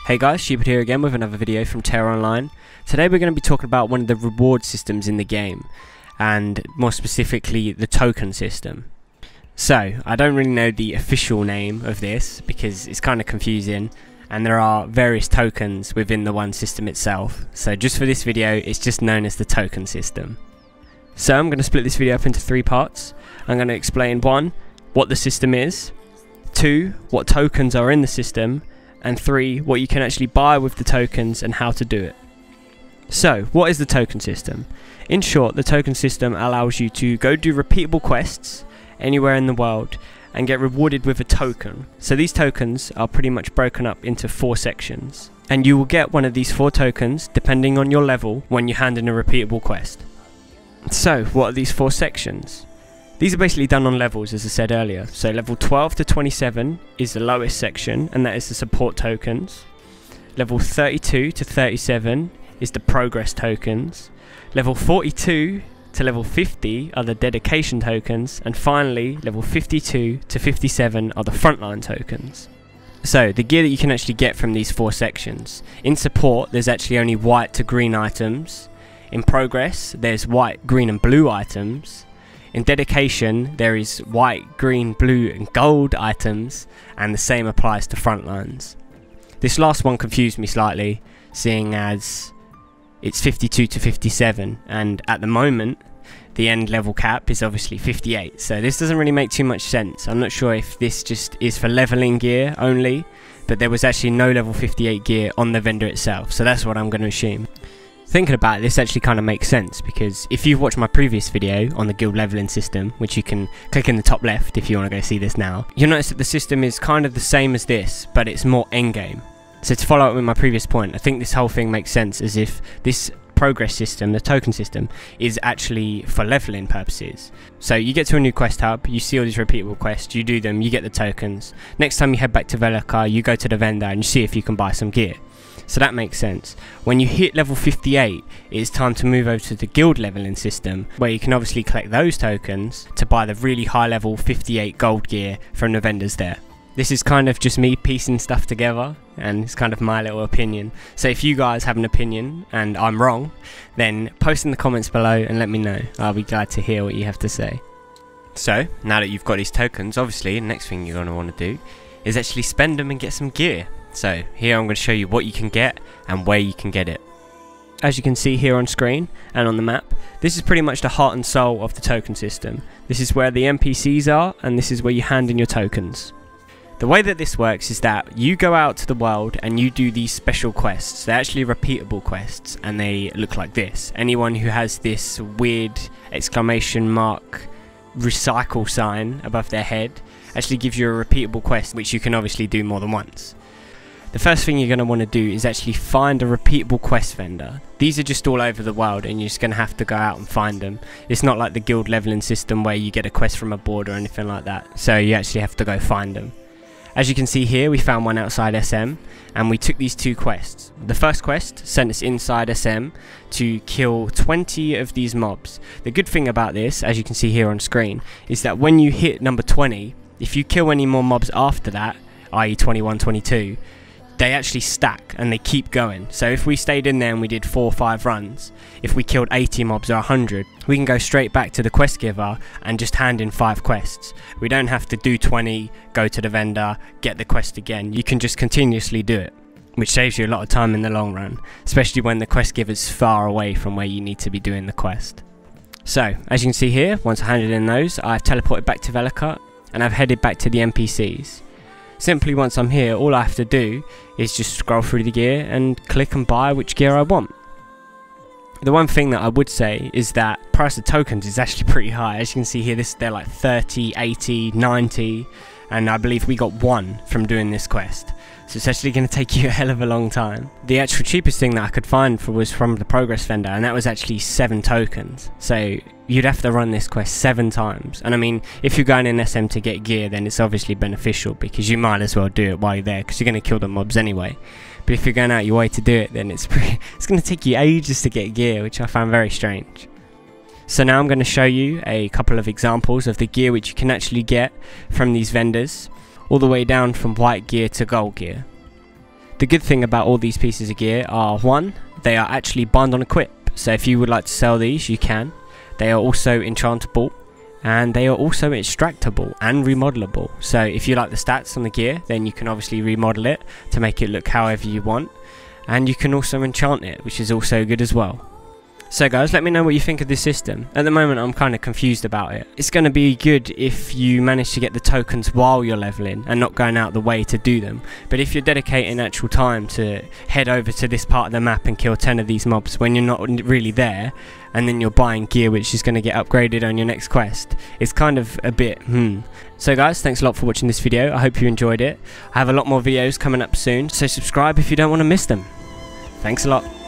Hey guys, Stupid here again with another video from Tera Online. Today we're going to be talking about one of the reward systems in the game, and more specifically the token system. So, I don't really know the official name of this because it's kind of confusing, and there are various tokens within the one system itself. So just for this video, it's just known as the token system. So I'm going to split this video up into three parts. I'm going to explain 1, what the system is, 2, what tokens are in the system, and 3, what you can actually buy with the tokens and how to do it. So, what is the token system? In short, the token system allows you to go do repeatable quests anywhere in the world and get rewarded with a token. So these tokens are pretty much broken up into 4 sections, and you will get one of these 4 tokens depending on your level when you hand in a repeatable quest. So, what are these 4 sections? These are basically done on levels, as I said earlier. So level 12 to 27 is the lowest section, and that is the support tokens. Level 32 to 37 is the progress tokens. Level 42 to level 50 are the dedication tokens, and finally level 52 to 57 are the frontline tokens. So the gear that you can actually get from these 4 sections. In support, there's actually only white to green items. In progress, there's white, green and blue items. In dedication, there is white, green, blue and gold items, and the same applies to frontlines. This last one confused me slightly, seeing as it's 52 to 57, and at the moment the end level cap is obviously 58, so this doesn't really make too much sense. I'm not sure if this just is for leveling gear only, but there was actually no level 58 gear on the vendor itself, so that's what I'm going to assume. Thinking about it, this actually kind of makes sense, because if you've watched my previous video on the guild leveling system, which you can click in the top left if you want to go see this now, you'll notice that the system is kind of the same as this, but it's more endgame. So to follow up with my previous point, I think this whole thing makes sense as if this progress system, the token system, is actually for leveling purposes. So you get to a new quest hub, you see all these repeatable quests, you do them, you get the tokens. Next time you head back to Velika, you go to the vendor and you see if you can buy some gear. So that makes sense. When you hit level 58, it's time to move over to the guild leveling system, where you can obviously collect those tokens to buy the really high level 58 gold gear from the vendors there. This is kind of just me piecing stuff together, and it's kind of my little opinion. So if you guys have an opinion and I'm wrong, then post in the comments below and let me know. I'll be glad to hear what you have to say. So now that you've got these tokens, obviously the next thing you're going to want to do is actually spend them and get some gear. So here I'm going to show you what you can get and where you can get it. As you can see here on screen and on the map, this is pretty much the heart and soul of the token system. This is where the NPCs are, and this is where you hand in your tokens. The way that this works is that you go out to the world and you do these special quests. They're actually repeatable quests, and they look like this. Anyone who has this weird exclamation mark recycle sign above their head actually gives you a repeatable quest, which you can obviously do more than once. The first thing you're going to want to do is actually find a repeatable quest vendor. These are just all over the world, and you're just going to have to go out and find them. It's not like the guild leveling system where you get a quest from a board or anything like that, so you actually have to go find them. As you can see here, we found one outside SM, and we took these 2 quests. The first quest sent us inside SM to kill 20 of these mobs. The good thing about this, as you can see here on screen, is that when you hit number 20, if you kill any more mobs after that, i.e. 21, 22, they actually stack and they keep going. So if we stayed in there and we did 4 or 5 runs, if we killed 80 mobs or 100, we can go straight back to the quest giver and just hand in 5 quests. We don't have to do 20, go to the vendor, get the quest again. You can just continuously do it, which saves you a lot of time in the long run, especially when the quest giver's far away from where you need to be doing the quest. So as you can see here, once I handed in those, I've teleported back to Velika and I've headed back to the NPCs. Simply once I'm here, all I have to do is just scroll through the gear and click and buy which gear I want. The one thing that I would say is that price of tokens is actually pretty high. As you can see here, they're like 30, 80, 90, and I believe we got 1 from doing this quest. So it's actually going to take you a hell of a long time. The actual cheapest thing that I could find was from the progress vendor, and that was actually 7 tokens. So you'd have to run this quest 7 times. And I mean, if you're going in SM to get gear, then it's obviously beneficial, because you might as well do it while you're there, because you're going to kill the mobs anyway. But if you're going out your way to do it, then it's going to take you ages to get gear, which I found very strange. So now I'm going to show you a couple of examples of the gear which you can actually get from these vendors, all the way down from white gear to gold gear. The good thing about all these pieces of gear are, one, they are actually bind on equip, so if you would like to sell these, you can. They are also enchantable, and they are also extractable and remodelable. So if you like the stats on the gear, then you can obviously remodel it to make it look however you want, and you can also enchant it, which is also good as well. So guys, let me know what you think of this system. At the moment I'm kind of confused about it. It's going to be good if you manage to get the tokens while you're leveling and not going out the way to do them. But if you're dedicating actual time to head over to this part of the map and kill 10 of these mobs when you're not really there, and then you're buying gear which is going to get upgraded on your next quest, it's kind of a bit So guys, thanks a lot for watching this video. I hope you enjoyed it. I have a lot more videos coming up soon, so subscribe if you don't want to miss them. Thanks a lot.